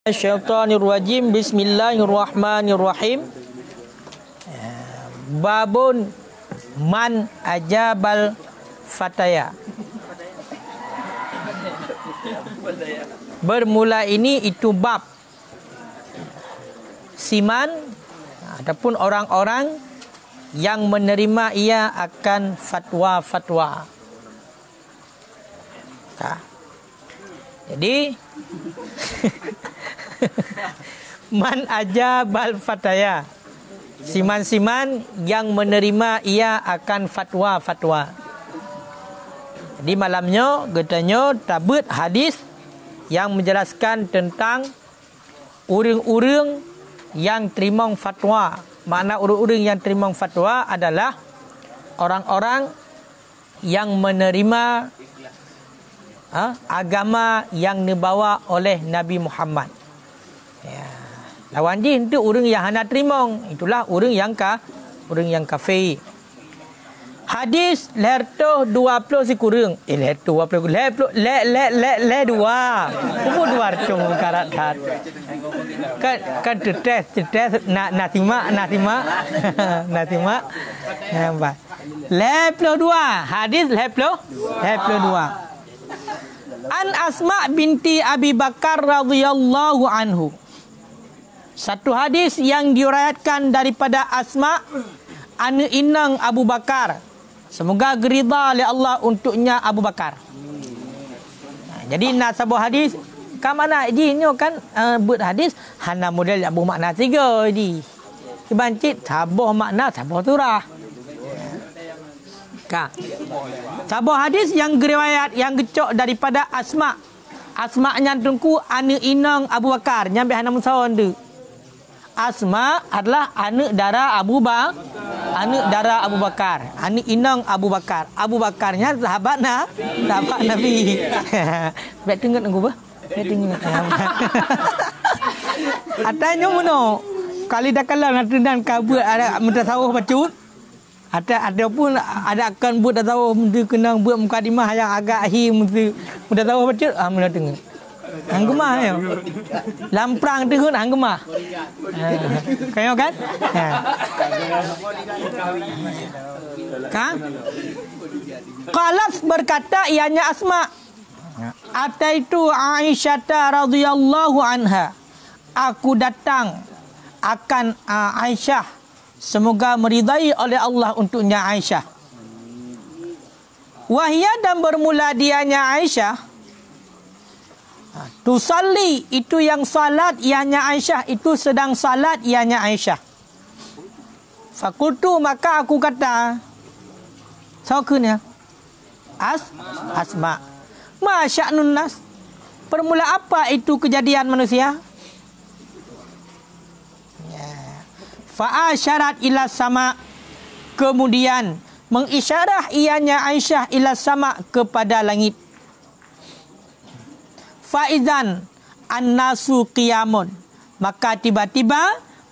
Syaitanirrajim. Bismillahirrahmanirrahim. Babun man ajabal fataya. Bermula ini itu bab siman ataupun orang-orang yang menerima ia akan fatwa-fatwa. Jadi man ajabal fataya, siman-siman yang menerima ia akan fatwa-fatwa. Jadi malamnya katanya tabut hadis yang menjelaskan tentang urang-urang yang terima fatwa. Makna urang-urang yang terima fatwa adalah orang-orang yang menerima agama yang dibawa oleh Nabi Muhammad. Ya. Lawan dia itu orang yang hana terima, itulah orang yang kafir. Hadis lerto 20 sekurang. Lerto 20 le dua. Umur 200 karat hat. Kan tetes nak simak. Nampak. Lerto 2. Hadis lerto 2. An Asma binti Abi Bakar radhiyallahu anhu. Satu hadis yang diriwayatkan daripada Asma anak inang Abu Bakar. Semoga geridha oleh Allah untuknya Abu Bakar. Jadi nak sebuah hadis kan mana jinnya kan buat hadis hana model Abu makna tiga di. Kebancit sabah makna sabah surah. Sebuah hadis yang riwayat yang gecok daripada Asma. Asma nyantungku anak inang Abu Bakar nyampe hana musawan tu. Asma adalah anak dara Abu Bakar. Anak inang Abu Bakar. Abu Bakarnya sahabat Nabi. Baik tengok aku bah. Baik tengok. Atanya mono. Kali dah kalau nak tendang kabut ada mutasawuf bacut. Ada pun ada akan buat dah tahu mesti kena buat mukadimah yang agak mesti mudah tahu baca mula dengar. Hang gemah ya. Lamprang tehun hang gemah. Kayo kan? Kan? Qalas berkata ianya Asma. Ataitu Aisyah radhiyallahu anha. Aku datang akan Aisyah. Semoga meridai oleh Allah untuknya Aisyah. Wahya dan bermula dianya Aisyah. Tusalli itu yang salat ianya Aisyah. Itu sedang salat ianya Aisyah. Fakultu maka aku kata. Saukunya. Asma. Ma sya'nun nas. Permula apa itu kejadian manusia? Fa'asyarat ila sama. Kemudian mengisyarah ianya Aisyah ila sama kepada langit. Faizan an-nasu qiyamun. Maka tiba-tiba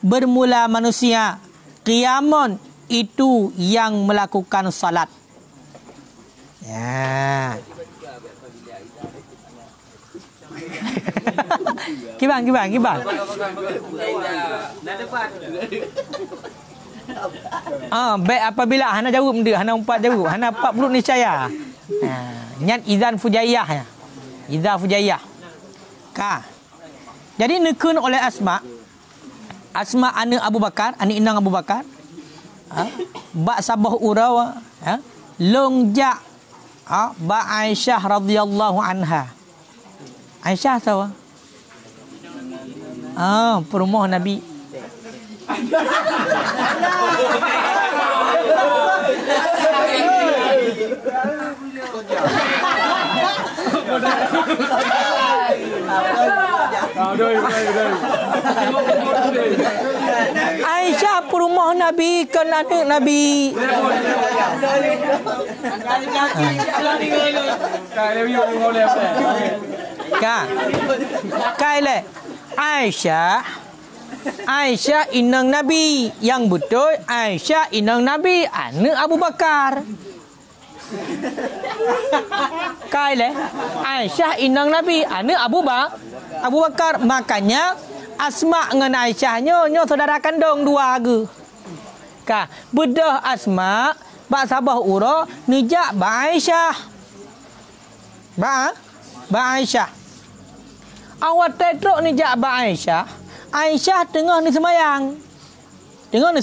bermula manusia qiyamun itu yang melakukan salat. Ya. Kibang. Baik apabila hana jawab dia, hana umpat jawab, hana 40 niscaya. Nyat izan fujaiyah ya. Izan fujaiyah. Jadi nekun oleh Asma anak Abu Bakar, anak inang Abu Bakar. Bak sabah urau longjak ba Aisyah radhiyallahu anha. Aisyah tahu? Perumah Nabi. Aisyah perumah Nabi kan anak Nabi. Kaile Aisyah inang Nabi. Yang betul Aisyah inang Nabi anak Abu Bakar. Kaile Aisyah inang Nabi anak Abu Bakar. Abu Bakar. Makanya Asma dengan Aisyah nyo saudara kandung dua harga. Ka, bedah Asma bak sabah ura nijak ba Aisyah. Ba Aisyah. Awat tetrok nijak ba Aisyah. Aisyah tengah ni semayang. Tengah ni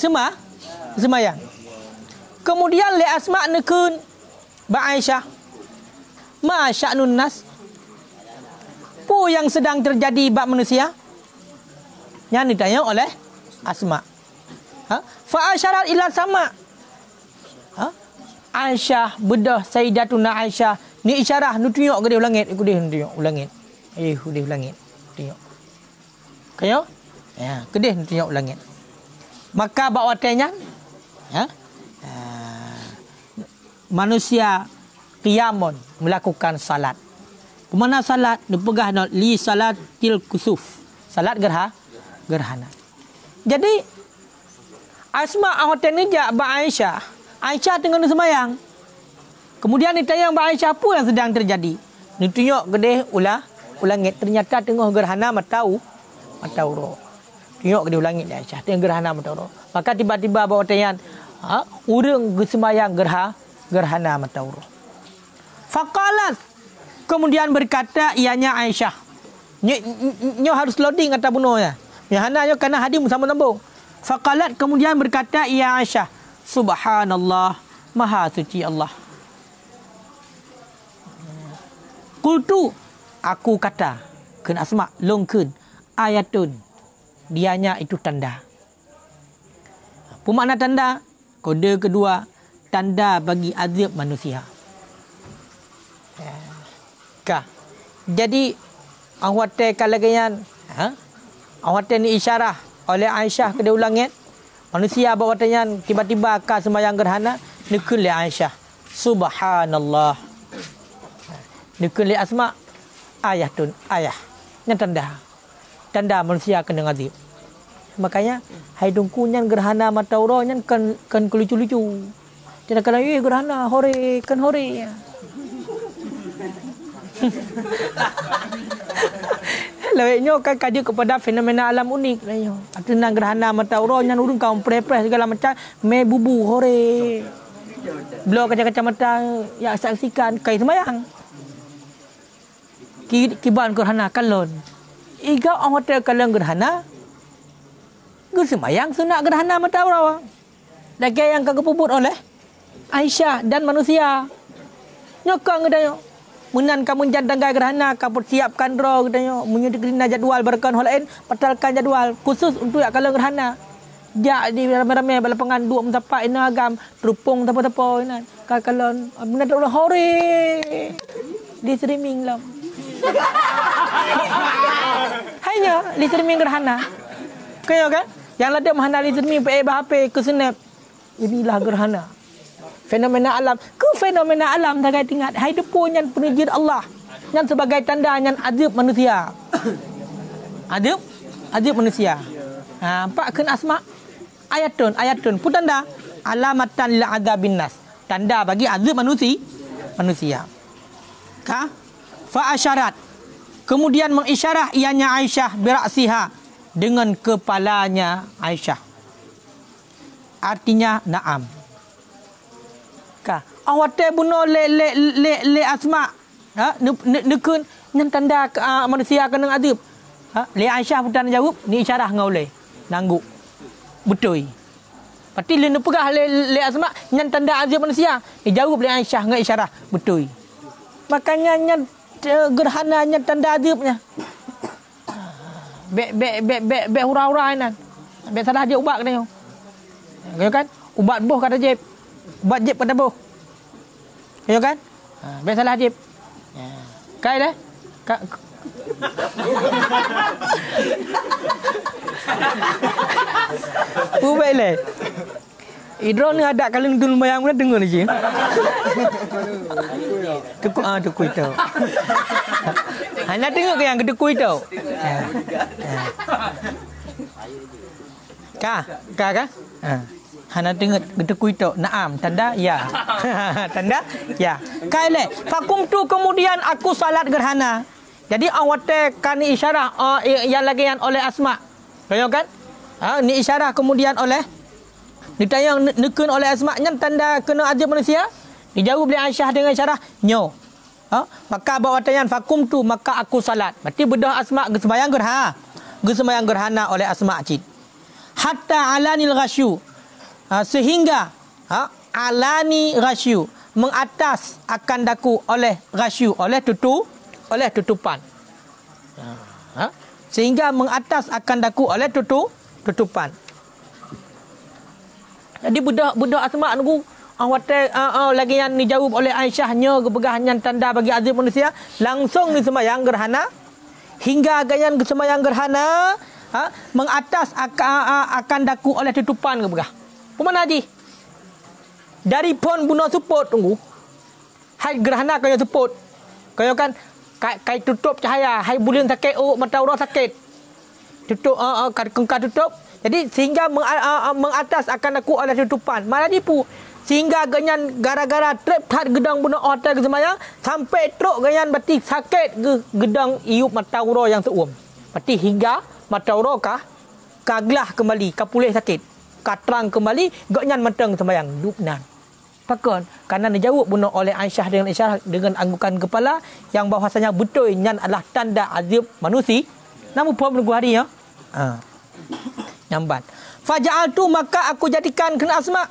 semayang. Kemudian le Asma nekun ba Aisyah. Ma sya'nun nas? Apa yang sedang terjadi bab manusia? Yang ditanya oleh Asma. Fa asyarat ila sama. Aisyah bedah Sayyidatuna Aisyah ni isyarah nu tunjuk ke dia langit, ikut dia tunjuk langit. Dia langit. Tunjuk. Kayo? Ya, ke dia tunjuk langit. Maka bab watanya manusia qiyamun melakukan salat. Kemana salat? Dipegah li salatil kusuf. Salat gerhana. Jadi Asma hotel ni jak ba Aisyah. Aisyah tengah semayang. Kemudian ditanya ba Aisyah apa yang sedang terjadi. Ni tunjuk gedeh ulangit. Ternyata tengah gerhana matau ro. Tunjuk gedeh ulangit Aisyah tengah gerhana matau ro. Maka tiba-tiba bawa tanya urang gesemayang gerhana matau ro. Faqalat, kemudian berkata ianya Aisyah. Nyo harus loading kata bunuhnya. Yang hanya kerana hadir bersama nombor. Faqalat, kemudian berkata ia Aisyah, Subhanallah, Maha suci Allah. Qultu, aku kata, ken Asma longkeun ayatun. Dianya itu tanda. Apa makna tanda? Kode kedua, tanda bagi azab manusia. Jadi awate kalagayan awate ni isyarah oleh Aisyah ke dia ulangit. Manusia bawa tanya tiba-tiba ka sembahyang gerhana nekul li Aisyah. Subhanallah. Nekul li Asma ayatun ayah. Yang tanda manusia kena azab. Makanya hai dungku nyan gerhana matauro nyan kan lucu-lucu. Tidak kala gerhana hore kan hore. Laweknya kan kaji kepada fenomena alam unik. Atena gerhana matauro nyan urung kaum prepres segala macam me bubu hore. Beliau kaca-kacamata yang saksikan kai semayang. Kiban gerhana kalon. Iga orang hotel kalon gerhana. Semayang sunat gerhana matauro. Lagi yang kagepubut oleh Aisyah dan manusia. Nyokang gedayo. Menan kamu jandanggai gerhana, kamu siapkan draw katanya, menyediakan jadual berkan hal lain, batalkan jadual khusus untuk kalau gerhana. Jak di ramai-ramai balapangan dua mentapak ina agam, terupung tapa-tapa ina. Kalau menan orang hore di streaming lah. Hanya di streaming gerhana. Kaya kan? Yang ada mahana di streaming HP ke snap. Inilah gerhana. Fenomena alam. Ke fenomena alam tak ingat. Hai depo nyan penujid Allah. Nyan sebagai tanda nyan azab manusia. Azab manusia. Nampak kan Asma? Ayatun. Pun tanda. Alamatan lil azabin nas. Tanda bagi azab manusia. Fa asyarat. Kemudian mengisyarah ianya Aisyah biraksiha. Dengan kepalanya Aisyah. Artinya na'am. Awate bunuh le Asma. Nekun nyan tanda manusia kena azab. Le Aisyah putan jawab ni isyarah ngau le. Nangguk. Betul. Pati le pegah le Asma nyan tanda azab manusia. Dia jawab le Aisyah ngau isyarah. Betul. Makanya nyan gerhana nyan tanda azabnya. Be hura-hura nan. Be salah je ubat katanya. Ya kan? Ubat boh kata Jeb. Ubat Jeb kata boh. Ya kan? Be salah Jeb. Kai dah. Ubat le. Idron ni ada kalau dulu mayang mana dengar ni je. Tekuk itu. Hanya tengok ke yang kedekui itu. Kah? Hana tengok kedekui itu. Naam, tanda ya. Tanda ya. Kaile, fakum tu kemudian aku salat gerhana. Jadi awate kan ni isyarah yang lagi yang oleh Asma. Kaya kan? Ni isyarah kemudian oleh ditanya nekun oleh Asma yang tanda kena azab manusia. Dijawab oleh Aisyah dengan isyarah nyo. Maka bawa tanya fakum tu maka aku salat. Berarti bedah Asma sembahyang gerhana. Sembahyang gerhana oleh Asma cid. Hatta alanil ghasyu. Sehingga alani ghasyu mengatas akan daku oleh ghasyu oleh tutupan. Sehingga mengatas akan daku oleh tutupan. Jadi budak Asma nunggu lagi yang dijawab oleh Aisyahnya kebegahannya tanda bagi azab manusia langsung di sembahyang gerhana hingga gayan sembahyang gerhana mengatas akan daku oleh tutupan kebegah. Pemana haji? Dari pon bunuh support tunggu. Hai gerhana kaya support. Kaya kan kai tutup cahaya, hai bulan sakit mata orang sakit. Tutup kengkar tutup. Jadi sehingga mengatas akan aku oleh tutupan. Mana dipu? Sehingga ganyan gara-gara trip tat gedang bunuh hotel ke semayang sampai truk ganyan berarti sakit ke gedang iup mata orang yang seuam. Berarti hingga mata orang kaglah kembali, pulih sakit. Terang kembali ganyan matang semayang dupnan. Takkan karena dijawab bunuh oleh Aisyah dengan isyarah dengan anggukan kepala yang bahwasanya betul nyan adalah tanda azab manusia. Namun puan menunggu hari ya. Nyambat. Faja'altu maka aku jadikan kena Asma.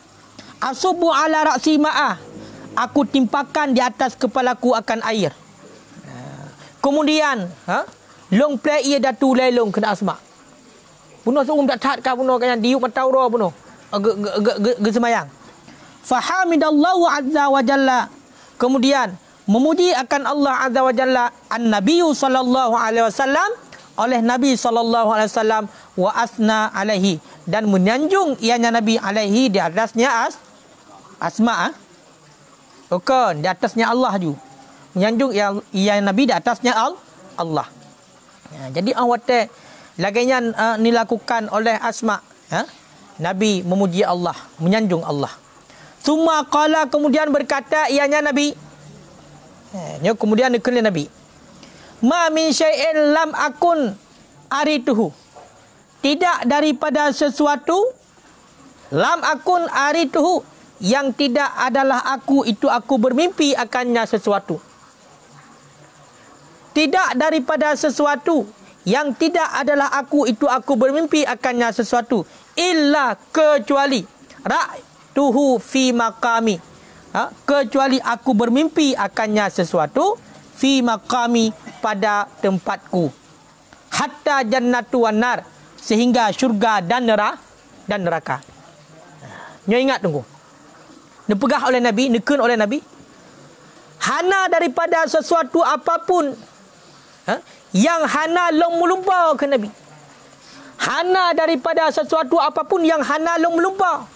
Asubu ala ra'si ma'ah. Aku timpakan di atas kepalaku akan air. Kemudian long play ia datu lelong kena Asma. Bunuh seum tak tat ka bunuh kan diuk mata ura bunuh. Ge semayang. Fahamidallahu azza wa jalla. Kemudian memuji akan Allah azza wa jalla an-nabiy sallallahu alaihi wasallam oleh Nabi sallallahu alaihi wasallam wa asna alaihi dan menyanjung ianya Nabi alaihi di atasnya Asma. Bukan di atasnya Allah ju. Menyanjung ia Nabi di atasnya Allah. Jadi awate laginya dilakukan oleh Asma. Nabi memuji Allah, menyanjung Allah. Summa qala kemudian berkata ianya Nabi. Kemudian dikeliling Nabi. Ma min syai'in lam akun arituhu. Tidak daripada sesuatu lam akun arituhu yang tidak adalah aku itu aku bermimpi akannya sesuatu. Tidak daripada sesuatu yang tidak adalah aku itu aku bermimpi akannya sesuatu illa kecuali ra'tuhu fi maqami. Kecuali aku bermimpi akannya sesuatu fi maqami pada tempatku. Hatta jannatu wan nar sehingga syurga dan neraka. Nyo ingat tunggu. Dipegah oleh Nabi, nekun oleh Nabi. Hana daripada sesuatu apapun yang hana long melumpa ke Nabi. Hana daripada sesuatu apapun yang hana long melumpa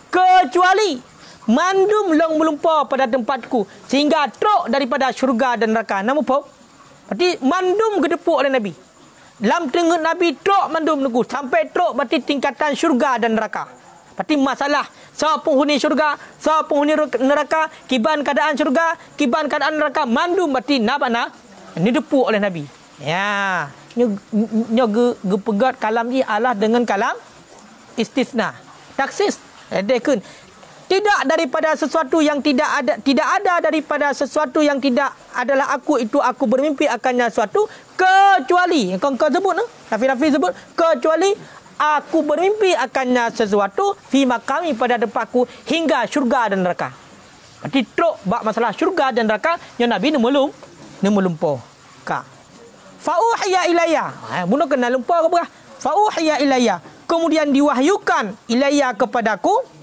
kecuali mandum long melumpa pada tempatku sehingga truk daripada syurga dan neraka. Nama apa? Berarti mandum gedepuk oleh Nabi. Dalam tengok Nabi truk mandum nunggu sampai truk berarti tingkatan syurga dan neraka. Berarti masalah siapa penghuni syurga, siapa penghuni neraka, kiban keadaan syurga, kiban keadaan neraka, mandum berarti nabana ini depuk oleh Nabi. Ya, nyo gepegat kalam ni Allah dengan kalam istisna. Taksis dekun. Tidak daripada sesuatu yang tidak ada daripada sesuatu yang tidak adalah aku itu aku bermimpi akannya suatu kecuali kau sebut Rafi sebut kecuali aku bermimpi akannya sesuatu fi maqami pada tempatku hingga syurga dan neraka. Berarti truk bab masalah syurga dan neraka yang Nabi nemulumpo ka. Fa uhiya ilayya. Bunuh kena lupa ke berah? Fa uhiya ilayya. Kemudian diwahyukan ilayya kepadaku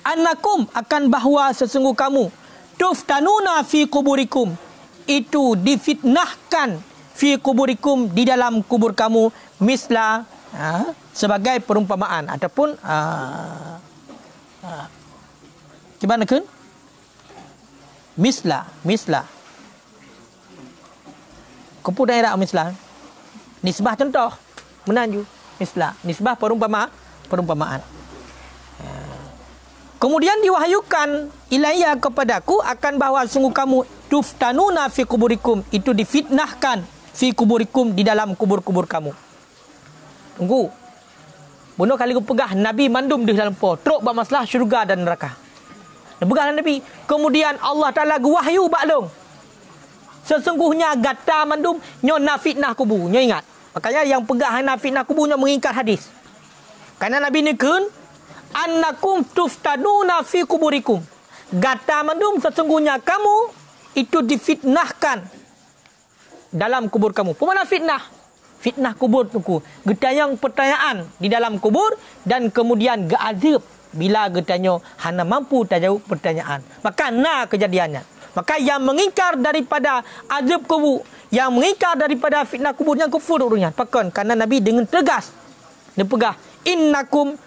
annakum akan bahawa sesungguh kamu tuftanuna fi kuburikum itu difitnahkan fi kuburikum di dalam kubur kamu misla sebagai perumpamaan ataupun gimana kan misla kupu daerah misla nisbah contoh menanju misla nisbah perumpamaan. Kemudian diwahyukan ilayya kepadaku akan bahawa sungguh kamu tuftanuna fi kuburikum itu difitnahkan fi kuburikum, di dalam kubur-kubur kamu. Tunggu. Bunuh kali pegah Nabi mandum di dalam po. Teruk buat masalah syurga dan neraka. Pegah Nabi. Kemudian Allah Ta'ala wahyu baklong. Sesungguhnya gata mandum nyona fitnah kubur. Nyo ingat. Makanya yang pegah fitnah kubur nyo mengingkar hadis. Karena Nabi nekun annakum tuftanuna fi kuburikum. Gata mandum sesungguhnya kamu itu difitnahkan dalam kubur kamu. Pemana fitnah? Fitnah kubur tuku. Getanyang pertanyaan di dalam kubur dan kemudian geazib bila getanya hana mampu tajawab pertanyaan. Maka kejadiannya. Maka yang mengingkar daripada azab kubur, yang mengingkar daripada fitnah kubur yang kufur urunnya. Pakon karena Nabi dengan tegas dia pegah innakum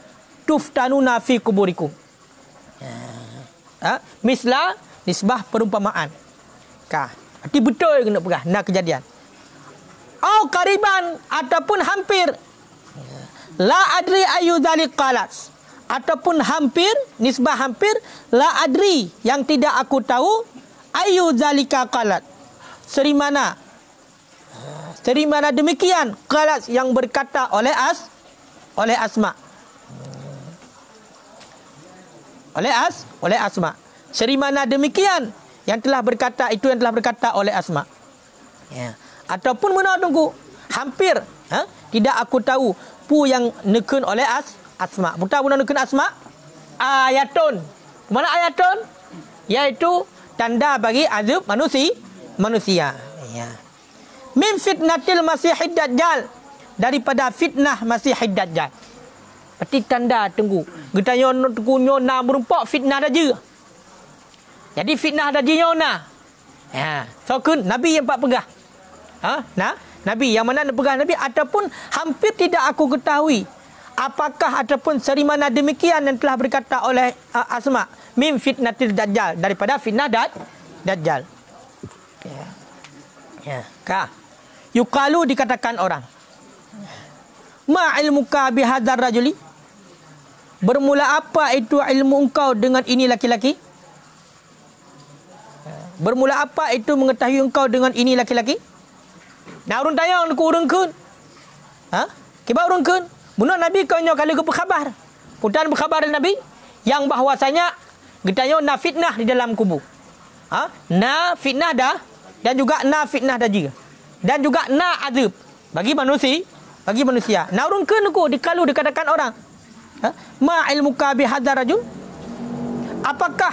tuftanuna fi kuburikum. Mislah nisbah perumpamaan. Arti betul kena pegah kejadian. Au qariban ataupun hampir. La adri ayu dzalik qalas. Ataupun hampir, nisbah hampir, la adri yang tidak aku tahu ayu dzalika qalat. Seri mana demikian qalas yang berkata oleh Asma. Oleh Asma. Seri mana demikian yang telah berkata itu yang telah berkata oleh Asma. Ya. Ataupun mana tunggu hampir tidak aku tahu pu yang nekun oleh Asma. Buta guna nekun Asma ayatun. Mana ayatun? Yaitu tanda bagi azab manusia. Ya. Min fitnatil masihid dajjal, daripada fitnah masihid dajjal. Berarti tanda tunggu. Getanya tunggu na merumpak fitnah daja. Jadi fitnah daja nyona. Ya, so kun Nabi yang pak pegah. Nabi yang mana nak pegah Nabi ataupun hampir tidak aku ketahui apakah ataupun seri mana demikian yang telah berkata oleh Asma min fitnatil dajjal, daripada fitnah dajjal. Ya. Yuqalu dikatakan orang. Ma ilmuka bihadzar rajuli? Bermula apa itu ilmu engkau dengan ini laki-laki? Bermula apa itu mengetahui engkau dengan ini laki-laki? Nak urun tanya aku urun kun. Kiba urun kun. Bunuh Nabi kau nyo kali berkhabar. Putan berkhabar Nabi yang bahwasanya getanya na fitnah di dalam kubur. Na fitnah dah dan juga na fitnah dah juga. Dan juga na azab bagi manusia. Na urun kun aku dikalu dikatakan orang. Ma ilmuka bihadzar rajul? Apakah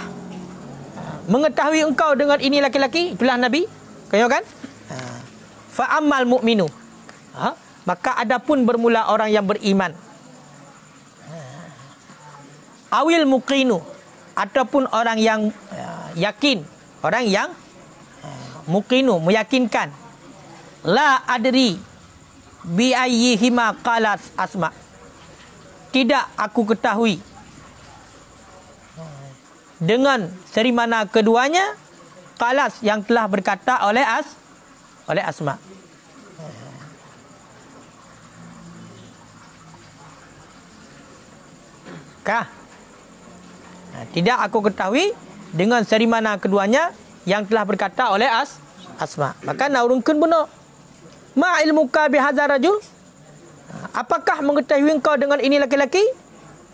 mengetahui engkau dengan ini laki-laki? Itulah Nabi. Kau kan? Fa'amal mu'minu. Maka adapun bermula orang yang beriman. Awil muqinu. Ataupun orang yang yakin. Orang yang muqinu, meyakinkan. La adri bi'ayyihima qalat Asma. Tidak aku ketahui dengan seri mana keduanya qalas yang telah berkata oleh Asma. Tidak aku ketahui dengan seri mana keduanya yang telah berkata oleh Asma. Maka naurunkeun benar. Ma ilmuka bihadzal rajul? Apakah mengetahui engkau dengan ini laki-laki?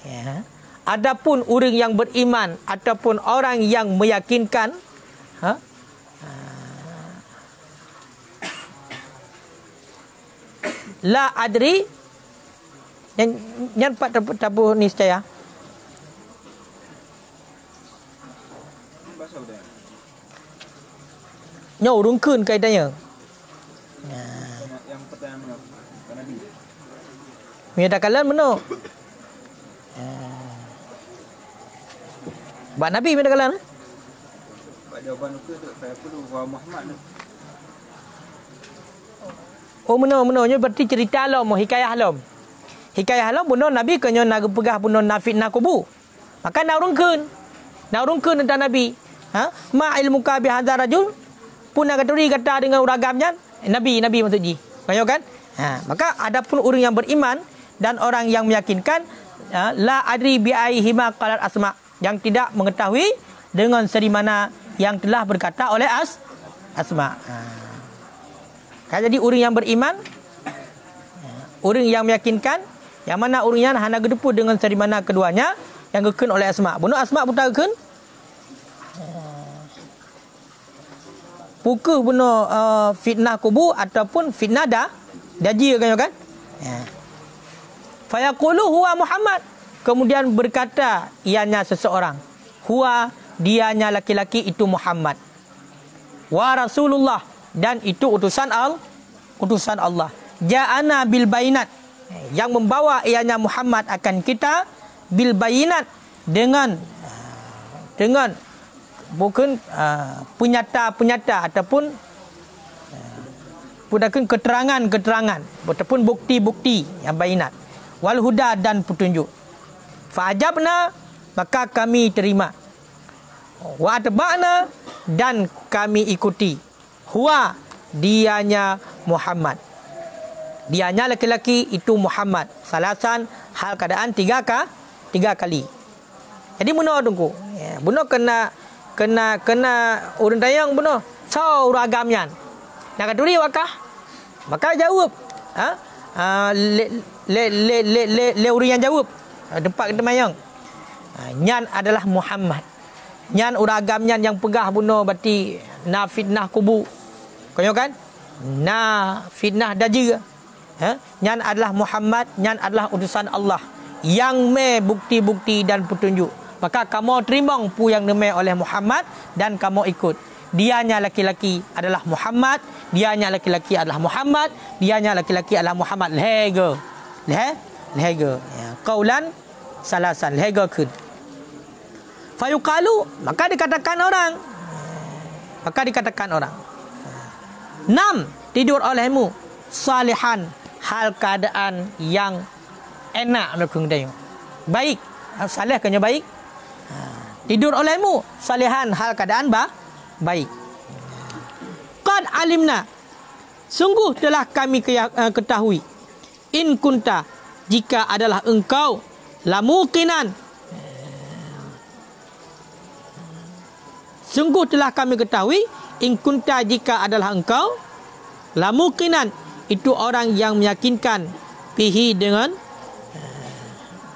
Ya. Adapun orang yang beriman ataupun orang yang meyakinkan, la adri, yang tabu niscaya. Nyo urungkeun kaidahnya. Yang pertanyaan Nabi. Menyatakan benar. Bak Nabi menyatakan. Bak jawapan tu saya perlu Muhammad tu. Oh benar berarti cerita alam, hikayah alam. Hikayah alam benar Nabi kena nak pegah benar nafid nak kubu. Maka naurungkeun tentang Nabi. Ma ilmuka bihadzal rajul? Pun nak kata dengan uragamnya Nabi maksudnya. Kaya kan? Maka adapun orang yang beriman dan orang yang meyakinkan la adri bi aihima qalat Asma, yang tidak mengetahui dengan seri mana yang telah berkata oleh Asma. Kan jadi orang yang beriman, orang yang meyakinkan, yang mana orang yang hana gedepu dengan seri mana keduanya yang gekun oleh Asma. Bunuh Asma putar gekun. Pukul bunuh fitnah kubur ataupun fitnah daji kan? Fayaqulu huwa Muhammad. Kemudian berkata ianya seseorang, huwa dianya laki-laki itu Muhammad. Wa Rasulullah, dan itu utusan Allah. Ja'ana bil bayinat, yang membawa ianya Muhammad akan kita bil bayinat dengan bukan penyata ataupun keterangan ataupun bukti-bukti yang bayinat, wal huda, dan petunjuk. Fa'ajabna, maka kami terima. Wa atba'na, dan kami ikuti. Huwa, dianya Muhammad. Dianya laki-laki itu Muhammad. Salasan, hal keadaan tiga kali. Jadi bunuh tunggu. Bunuh kena urun tayang bunuh. So uragamyan. Nak katuri wakah? Maka jawab. Le uri yang jawab. Tempat kita mayang. Nyan adalah Muhammad. Nyan uragamyan yang pegah bunuh berarti na fitnah kubu. Kau kan? Na fitnah daji. Nyan adalah Muhammad, nyan adalah utusan Allah yang me bukti-bukti dan petunjuk. Maka kamu terima pu yang neme oleh Muhammad dan kamu ikut. Dianya laki-laki adalah Muhammad, dianya laki-laki adalah Muhammad, dianya laki-laki adalah Muhammad. Lehega. Qaulan salasan, lehega kun. Fayuqalu, maka dikatakan orang. Nam, tidur olehmu salihan, hal keadaan yang enak melakukan dia. Baik, salih kena baik. Tidur olehmu salihan, hal keadaan baik. Qad alimna, sungguh telah kami ketahui. In kunta, jika adalah engkau lamuqinan, sungguh telah kami ketahui. In kunta, jika adalah engkau lamuqinan, itu orang yang meyakinkan bihi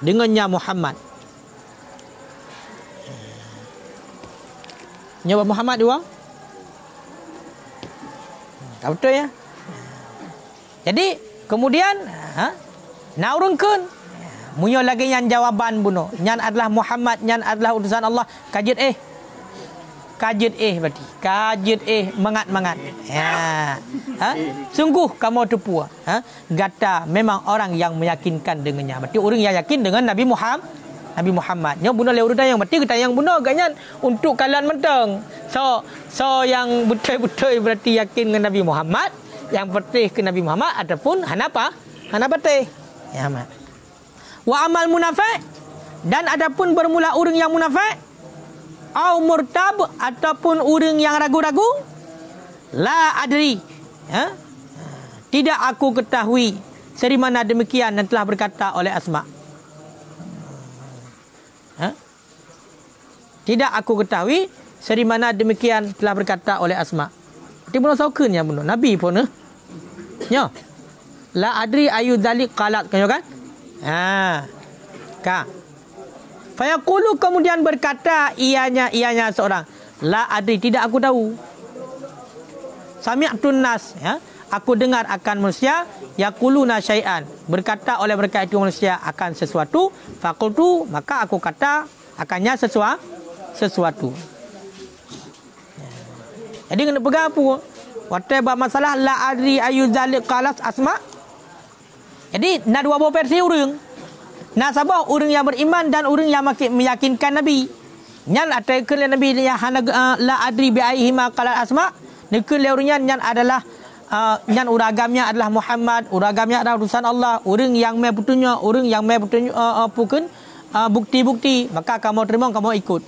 dengannya Muhammad. Nyawa Muhammad dua. Tak betul ya? Jadi kemudian naurunkan munyo lagi yang jawaban bunuh. Nyan adalah Muhammad, nyan adalah utusan Allah. Kajet berarti. Kajet mangat. Sungguh kamu tipu. Gata memang orang yang meyakinkan dengannya. Berarti orang yang yakin dengan Nabi Muhammad. Yang bunuh lewat yang berarti kita yang bunuh ganyan untuk kalian menteng. So yang betul-betul berarti yakin dengan Nabi Muhammad, yang bertih ke Nabi Muhammad ataupun hana bertih. Ya amat. Wa amal munafiq, dan adapun bermula orang yang munafik, au murtab, ataupun orang yang ragu-ragu, la adri, tidak aku ketahui seri mana demikian yang telah berkata oleh Asma. Tidak aku ketahui seri mana demikian telah berkata oleh Asma. Dia bunuh sauken ya bunuh Nabi pun ya. La adri ayu dzalik qalat kan? Fayaqulu, kemudian berkata ianya seorang, la adri, tidak aku tahu. Sami'tun nas, aku dengar akan manusia yaquluna syai'an, berkata oleh mereka itu manusia akan sesuatu. Faqultu, maka aku kata akannya sesuatu. Jadi kena pegang apa? Waktu masalah la adri ayu dzalik qalat Asma. Jadi nak dua buah versi orang. Nak sabah orang yang beriman dan orang yang meyakinkan Nabi. Nyan atau kalian Nabi yang la adri bi aihi ma qalat Asma. Nekul orangnya nyan adalah nyan uragamnya adalah Muhammad, uragamnya adalah utusan Allah, orang yang mai petunjuk, orang yang mai petunjuk bukti-bukti, maka kamu terima, kamu ikut.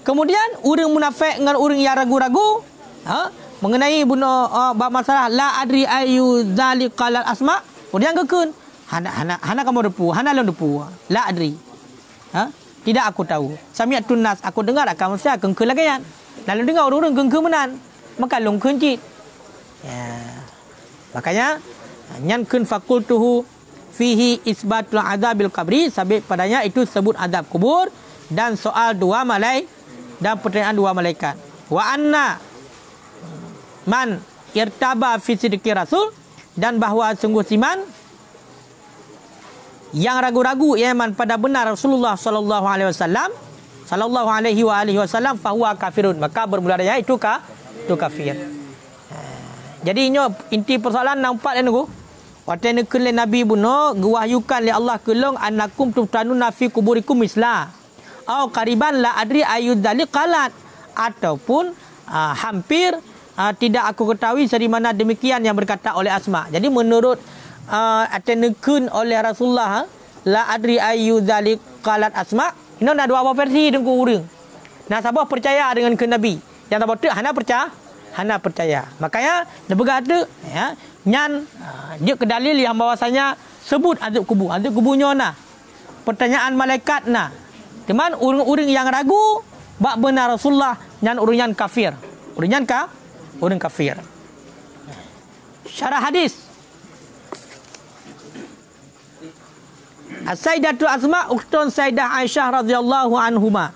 Kemudian orang munafik dengan orang yang ragu-ragu mengenai masalah la adri ayu dzalik qalat Asma, kemudian gekun hana kamu depu, hana lawan depu, la adri, tidak aku tahu. Sami'tun nas, aku dengar akan manusia gengkeun lagayan. Lalu dengar orang-orang gengkeun menan, maka long kencit. Makanya nyan kun fakultuhu fihi isbatul adzabil qabri, sabit padanya itu sebut azab kubur dan soal dua malaikat dan pertanyaan dua malaikat. Wa anna man irtaba fi sidqi rasul, dan bahawa sungguh siman yang ragu-ragu iman pada benar Rasulullah sallallahu alaihi wasallam fahuwa kafirun, maka bermularanya itu kafir. Jadi inti persoalan nampak dan nunggu. Waktu ni kele Nabi buno gewahyukan li Allah kelong annakum tuftanuna fi kuburikum misla. Au qariban la adri ayud dzalik qalat, ataupun hampir tidak aku ketahui dari mana demikian yang berkata oleh Asma. Jadi menurut atenekun oleh Rasulullah la adri ayud dzalik qalat Asma, ini ada dua versi dengku urang. Nah sabah percaya dengan ke Nabi, yang tak betul hana percaya. Makanya dia berkata ya, nyan dia ke dalil yang bahwasanya sebut azab kubur. Azab kuburnya nah. Pertanyaan malaikat nah. Teman orang-orang yang ragu bak benar Rasulullah nyan orang yang kafir. Orang kafir. Syarah hadis. As-Sayyidatu Asma ukhtun Sayyidah Aisyah radhiyallahu anhuma.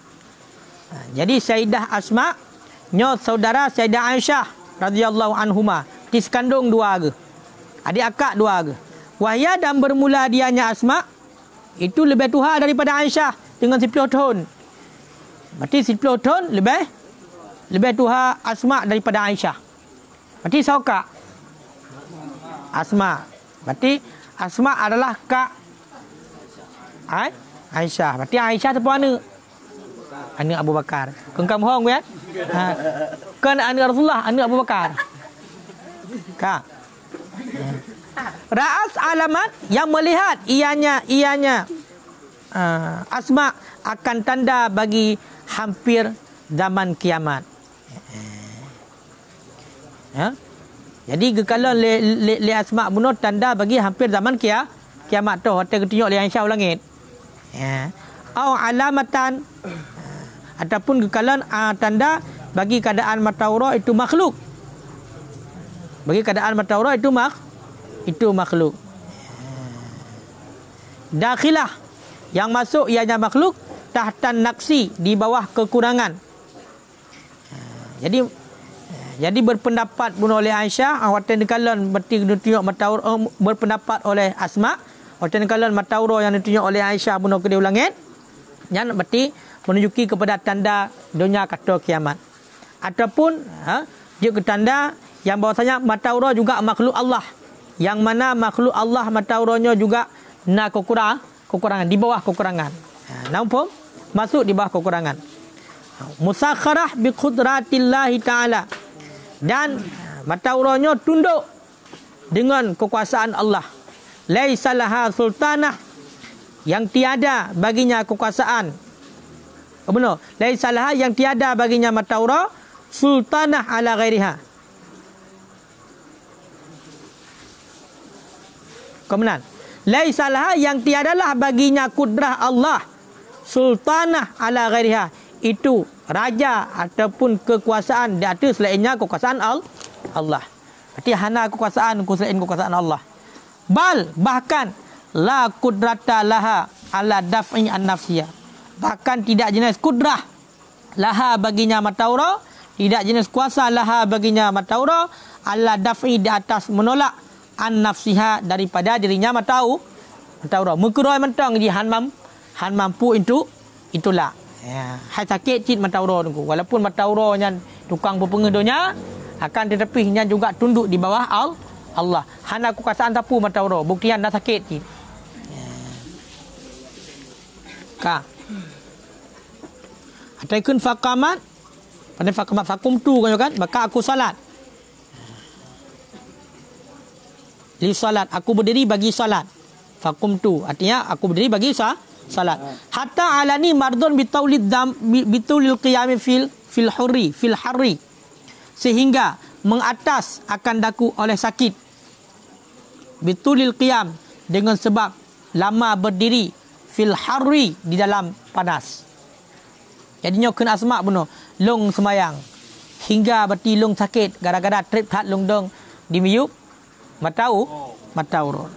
Jadi Sayyidah Asma nyo saudara Sayyidah Aisyah radhiyallahu anhuma, di sekandung dua ke. Adik akak dua ke. Wahya dan bermula dianya Asma itu lebih tua daripada Aisyah dengan 10 tahun. Berarti 10 tahun lebih tua Asma daripada Aisyah. Berarti siapa? Asma. Berarti Asma adalah kak Aisyah. Berarti Aisyah tu mana? Anak Abu Bakar. Kengkam hong ya? Kan anak Rasulullah, anak Abu Bakar. Kak. Ra'as alamat yang melihat ianya Asma akan tanda bagi hampir zaman kiamat. Jadi kalau le Asma bunuh tanda bagi hampir zaman kiamat tu. Hotel ketunjuk le Aisyah langit. Au alamatan, ataupun kekalan tanda bagi keadaan mataura itu makhluk. Bagi keadaan mataura itu makhluk. Dakhilah yang masuk ianya makhluk tahtan naksi, di bawah kekurangan. Jadi berpendapat bunuh oleh Aisyah waktu dikalan berarti ditunjuk mataura, berpendapat oleh Asma waktu dikalan mataura yang ditunjuk oleh Aisyah bunuh ke langit, yang berarti menunjuki kepada tanda dunia kata kiamat. Ataupun dia ke tanda yang bahwasanya mataura juga makhluk Allah, yang mana makhluk Allah matauranya juga na kekurangan, di bawah kekurangan. Nampak? Masuk di bawah kekurangan. Musakharah bi qudratillahi taala, dan matauranya tunduk dengan kekuasaan Allah. Laisa laha sultanah, yang tiada baginya kekuasaan. Benar. Laisa laha, yang tiada baginya mataura sultanah ala ghairiha. Kemudian laisa laha, yang tiadalah baginya kudrah Allah sultanah ala ghairiha, itu raja ataupun kekuasaan di atas selainnya kekuasaan Allah. Berarti hana kekuasaan selain kekuasaan Allah. Bahkan la kudrata laha ala daf'i an-nafsiyah, bahkan tidak jenis kudrah laha baginya mataura, tidak jenis kuasa laha baginya mataura ala daf'i, di atas menolak an-nafsiha, daripada dirinya mataura. Mengkuroi mentang di han mampu itulah. Hai sakit cit mataura tu. Walaupun mataura yang tukang berpengedonya, akan tetapi nya juga tunduk di bawah Allah. Hana kekuasaan tapu mataura, buktian dah sakit cit. Ka. Ataikun faqamat, pada faqamat fakum tu kan, maka aku salat. Li salat, aku berdiri bagi salat. Fakum tu artinya aku berdiri bagi salat. Hatta alani mardun bitulil qiyam fil harri, sehingga mengatas akan daku oleh sakit. Bitulil qiyam, dengan sebab lama berdiri, fil harri, di dalam panas. Jadinya kena Asma bunuh long semayang hingga berarti long sakit gara-gara trip hat long dong Dimiyup matau urut.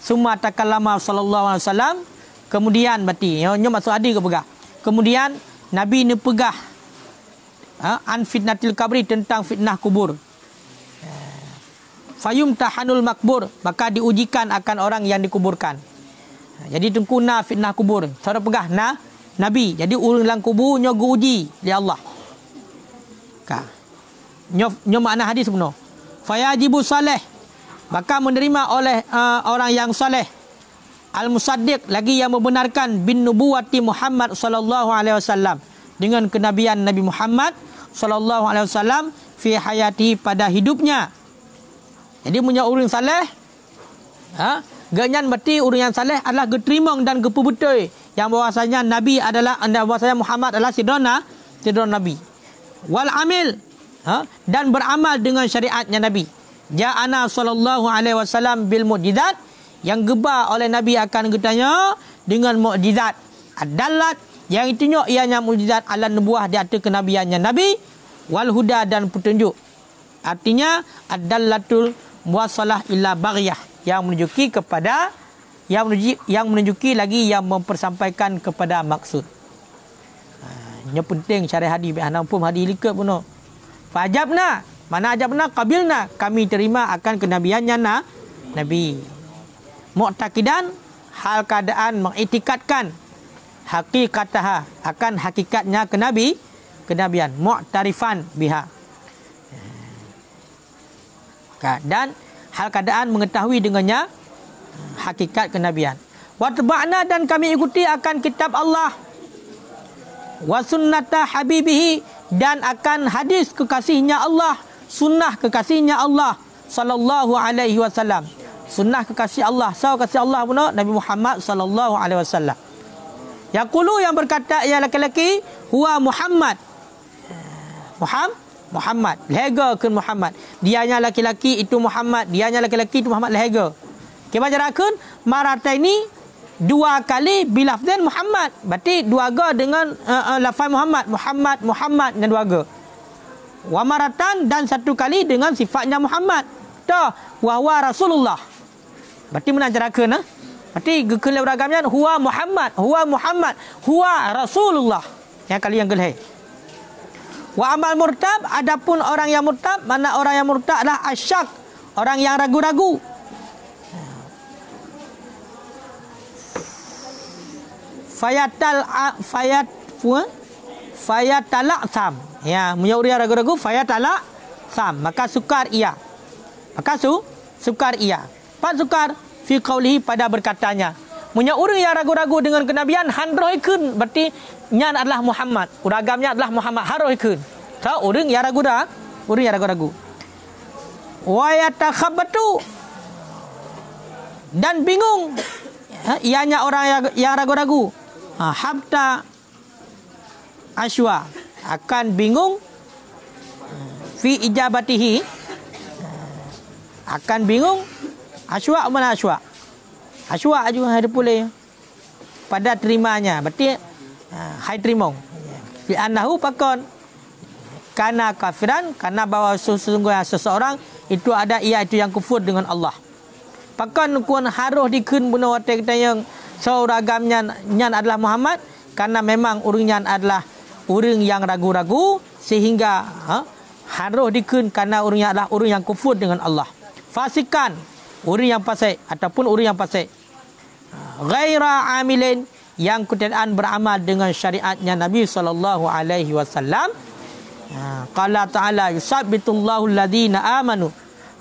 Summa takallama sallallahu alaihi wasallam, kemudian berarti nyo masuk hadis ke pegah. Kemudian Nabi ni pegah an fitnatil kabri, tentang fitnah kubur. Fayum tahanul makbur, maka diujikan akan orang yang dikuburkan. Jadi tengkuna fitnah kubur. Saudara pegah Nabi. Jadi orang dalam kubur nyo uji di Allah. Ka. Nyo makna hadis sebenar. Fayajibu saleh, maka menerima oleh orang yang saleh. Al-musaddiq, lagi yang membenarkan bin nubuwati Muhammad sallallahu alaihi wasallam, dengan kenabian Nabi Muhammad sallallahu alaihi wasallam fi hayati, pada hidupnya. Jadi punya orang saleh, ganyan berarti orang yang saleh adalah geterimong dan gepubetul yang bahwasanya Nabi adalah, bahwasanya Muhammad adalah sidona Nabi. Wal amil, dan beramal dengan syariatnya Nabi. Ja'ana sallallahu alaihi wasallam bil mukjizat, yang gebar oleh Nabi akan getanya dengan mukjizat. Adalat, yang itunya ianya mukjizat ala nubuah di atas kenabiannya Nabi. Wal huda, dan petunjuk. Artinya adallatul muwassalah ila baghyah, yang menunjuki kepada, yang menunjuki lagi yang mempersampaikan kepada maksud. Ini penting syarah hadis bi anam pun hadis likat pun. Fajabna, mana ajabna qabilna, kami terima akan kenabiannya Nabi. Mu'taqidan, hal keadaan mengiktikadkan, hakikataha, akan hakikatnya kenabian. Mu'tarifan biha, dan hal keadaan mengetahui dengannya hakikat kenabian. Watba'na, dan kami ikuti akan kitab Allah. Wa sunnata habibihi, dan akan hadis kekasihnya Allah, sunnah kekasihnya Allah sallallahu alaihi wasallam. Sunnah kekasih Allah, kasih Allah pun Nabi Muhammad sallallahu alaihi wasallam. Yaqulu, yang berkata ia laki-laki, huwa Muhammad. Muhammad, lega ke Muhammad. Dianya laki-laki itu Muhammad, dianya laki-laki itu Muhammad, lega. Kita jarakan marata ini dua kali bilafzan Muhammad. Berarti dua ga dengan lafaz Muhammad dan dua ga. Wa maratan, dan satu kali dengan sifatnya Muhammad. Dah, wa huwa Rasulullah. Berarti mana jarakan berarti gekele beragamnya huwa Muhammad, huwa Rasulullah. Yang kali yang gelai. Wa amal murtab, adapun orang yang murtab, mana orang yang murtab adalah asyak, orang yang ragu-ragu. Fayatalak sam. Ya, punya orang ragu-ragu fayatalak sam, maka sukar ia. Sukar ia. Pak sukar fi qaulihi, pada berkatanya. Punya orang yang ragu-ragu dengan kenabian handroikun, berarti nyan adalah Muhammad, uragamnya adalah Muhammad, haroikun. Tahu orang yang ragu-ragu. Wa yatakhabbatu, dan bingung ianya orang yang ragu-ragu. Habta asywa, akan bingung fi ijabatihi, akan bingung. Asywa mana asywa? Asywa juga ada boleh pada terimanya. Berarti hai terimong. Fi annahu pakon kana kafiran, karena bahwa sesungguhnya seseorang itu ada ia itu yang kufur dengan Allah. Pakon kun haruh dikeun buna wate kita yang sauragamnya nyan adalah Muhammad, karena memang urangnya adalah orang yang ragu-ragu, sehingga haruh dikeun karena urangnya adalah orang yang kufur dengan Allah. Fasikan, orang yang fasik ataupun orang yang fasik. Ghaira amilin, yang ketiadaan beramal dengan syariatnya Nabi sallallahu alaihi wasallam. Qala ta'ala yusabbitullahu alladhina amanu,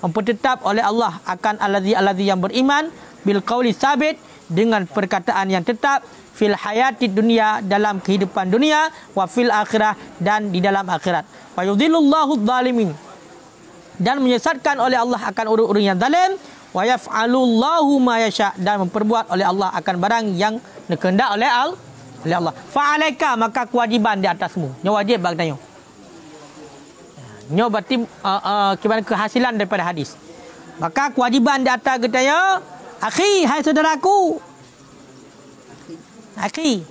mempertetap oleh Allah akan alladhi yang beriman, bil qauli sabit, dengan perkataan yang tetap, fil hayati dunia, dalam kehidupan dunia, wa fil akhirah, dan di dalam akhirat. Wa yudhillullahu adh-dhalimin, dan menyesatkan oleh Allah akan orang-orang yang zalim. Wa yaf'alullahu ma yasha, dan memperbuat oleh Allah akan barang yang dikehendak oleh Allah. Fa'alaika, maka kewajiban di atasmu. Nyo wajib bag tanya. Nyo berarti kehasilan daripada hadis. Maka kewajiban di atas ketanya, akhi, hai saudaraku. Akhi.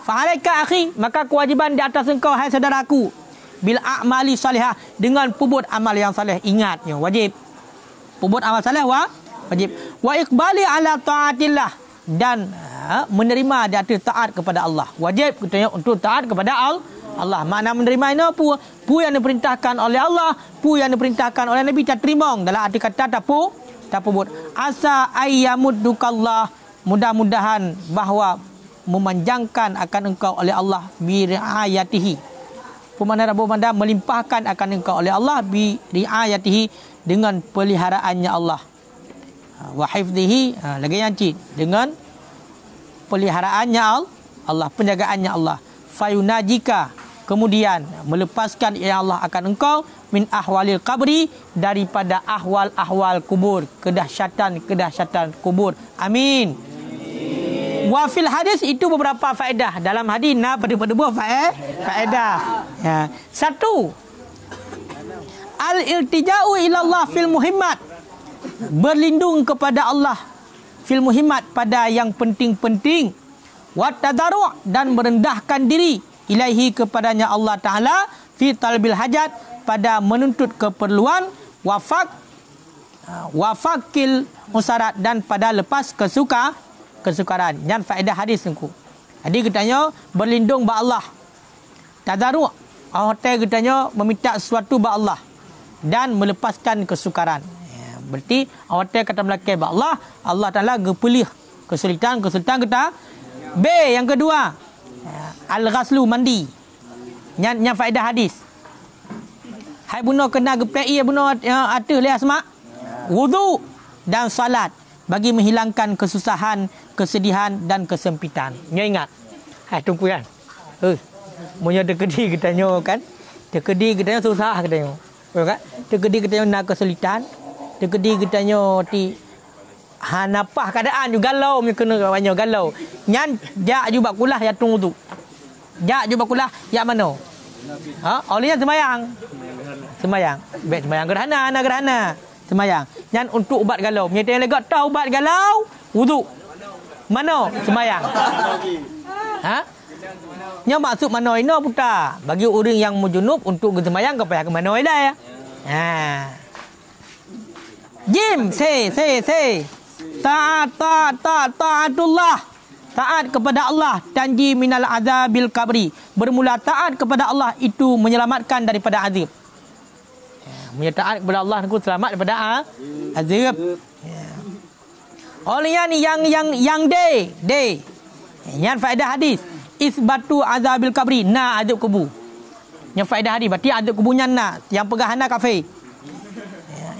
Fa'alaika akhi, maka kewajiban di atas engkau hai saudaraku. bil a'mali salihah, dengan pebut amal yang saleh. Ingatnya wajib. Pebut amal saleh wajib. Wa iqbali ala taatillah, dan menerima di atas taat kepada Allah. Wajib kita untuk taat kepada Allah. Makna menerima ini apa? Pu yang diperintahkan oleh Allah, pu yang diperintahkan oleh Nabi tak terima. Dalam arti kata tak pebut. Asa ayyamuddukallah, mudah-mudahan bahawa memanjangkan akan engkau oleh Allah bi riayatihi. Pemandangan melimpahkan akan engkau oleh Allah bi riayatihi, dengan peliharaannya Allah. Wa hifdhihi, lagi yang cik, dengan peliharaannya Allah, penjagaannya Allah. Fayunajika, kemudian melepaskan ya Allah akan engkau min ahwalil qabri, daripada ahwal-ahwal kubur, kedahsyatan kubur. Amin. Wa fil hadis, itu beberapa faedah dalam hadis. Pada buah faedah. Ya. Satu, al-iltija'u ilallah fil muhimmat, berlindung kepada Allah fil muhimmat, pada yang penting-penting. Wa tadarru', dan merendahkan diri ilaihi, kepadanya Allah Ta'ala, fi talbil hajat, pada menuntut keperluan. Wafakil musarat, dan pada lepas kesukaran. Yang faedah hadis ni. Jadi katanya berlindung ba Allah. Tadarru', hotel katanya meminta sesuatu ba Allah dan melepaskan kesukaran. Berarti hotel kata belakang ba Allah, Allah Taala gepelih kesulitan kita. B, yang kedua, al-ghaslu, mandi. Yang faedah hadis. Hai bunuh kena gepai bunuh ada leh asma. Wudu dan salat, bagi menghilangkan kesusahan, kesedihan dan kesempitan. Nya ingat. Hai tunggu kan. Monya dekedi katanya kan. Dekedi katanya susah katanya. Kan? Dekedi katanya nak kesulitan. Dekedi katanya ti hanapah keadaan juga galau, punya kena banyak galau. Nyan jak juga kulah ya tung tu. Jak juga kulah ya mana? Olehnya sembayang. Bet sembayang gerhana. Sembayang. Nyan untuk ubat galau. Punya tanya legak tahu ubat galau, wudu. Mana? Sembayang. Nya maksud mana ini putar. Bagi orang yang mujunub untuk sembayang ke payah ke mana dah ya. Jim, say. Taatullah, taat kepada Allah, tanji minal azabil kabri, bermula taat kepada Allah itu menyelamatkan daripada azab. Punya taat kepada Allah itu selamat daripada azab. Olehnya ni yang day. Yang faedah hadis, isbatu azabil kabri, na azab kubur. Yang faedah hadis berarti azab kuburnya na, yang pegahana kafir.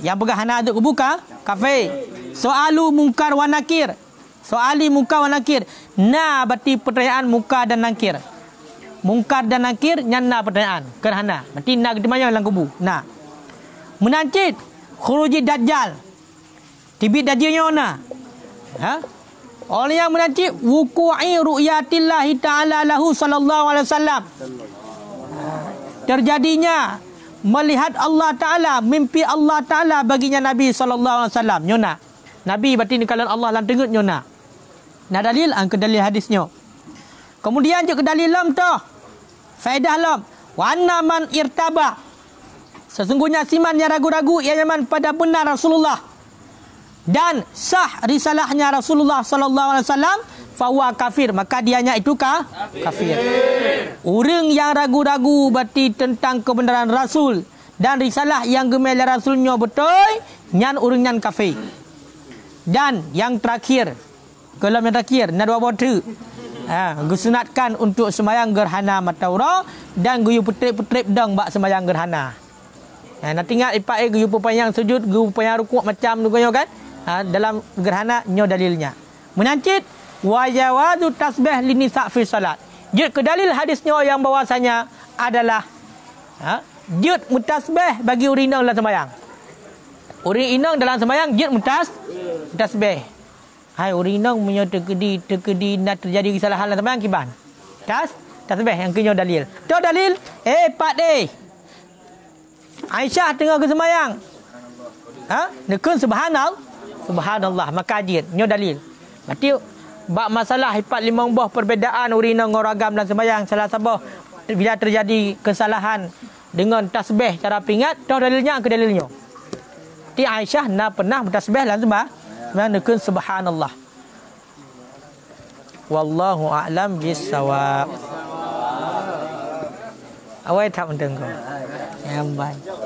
Yang pegahana azab kubur kafir. Soalu mungkar wa nakir. Soali mungkar wa nakir. Na berarti pertanyaan mungkar dan nakir. Mungkar dan nakir nyana pertanyaan. Kerana berarti na ketemanya dalam kubur. Nah. Menancit khuruji dajjal. Tibit dajjalnya na. Oleh yang menancit wuku'i ru'yatillahi ta'ala lahu sallallahu alaihi wasallam. Terjadinya melihat Allah Ta'ala, mimpi Allah Ta'ala baginya Nabi sallallahu alaihi wasallam. Nyona. Nabi berarti kalau Allah lan tengut nyona. Nah dalil ke dalil hadisnya. Kemudian je ke dalil lam tu. Faedah lam. Wa anna man irtaba. Sesungguhnya siman yang ragu-ragu ia nyaman pada benar Rasulullah dan sah risalahnya Rasulullah sallallahu alaihi wasallam, fahuwa kafir, maka dianya itu kafir. Orang yang ragu-ragu berarti tentang kebenaran Rasul dan risalah yang gemela Rasulnya betul, nyan orang nyan kafir. Dan yang terakhir, kalau yang terakhir, na dua botu. Gusunatkan untuk sembahyang gerhana mataura dan guyu petrip-petrip dang bak sembahyang gerhana. Nak tinggal ipak guyu pepayang sujud, guyu pepayang rukuk macam tu kan? Dalam gerhana nyo dalilnya. Menancit wa jawazu tasbih linisa fi salat. Jud ke dalil hadisnya yang bahwasanya adalah jud mutasbih bagi urinang dalam sembahyang. Urinang dalam sembahyang jud mutasbih. Hai urinang punya terkedi nak terjadi kesalahan dalam sembahyang kiban. Tasbih yang kenyo dalil. Tu dalil Pak deh. Aisyah tengah ke sembahyang. Nekun subhanallah maka dia nyo dalil. Berarti bab masalah 4-5 buah perbezaan urinang orang ragam dan sembahyang salah sabah bila terjadi kesalahan dengan tasbih cara pingat, dah dalilnya ke dalilnya. Ti Aisyah na pernah bertasbih langsung menekun subhanallah. Wallahu a'lam bissawab. Awai tak mendengar. Yang baik.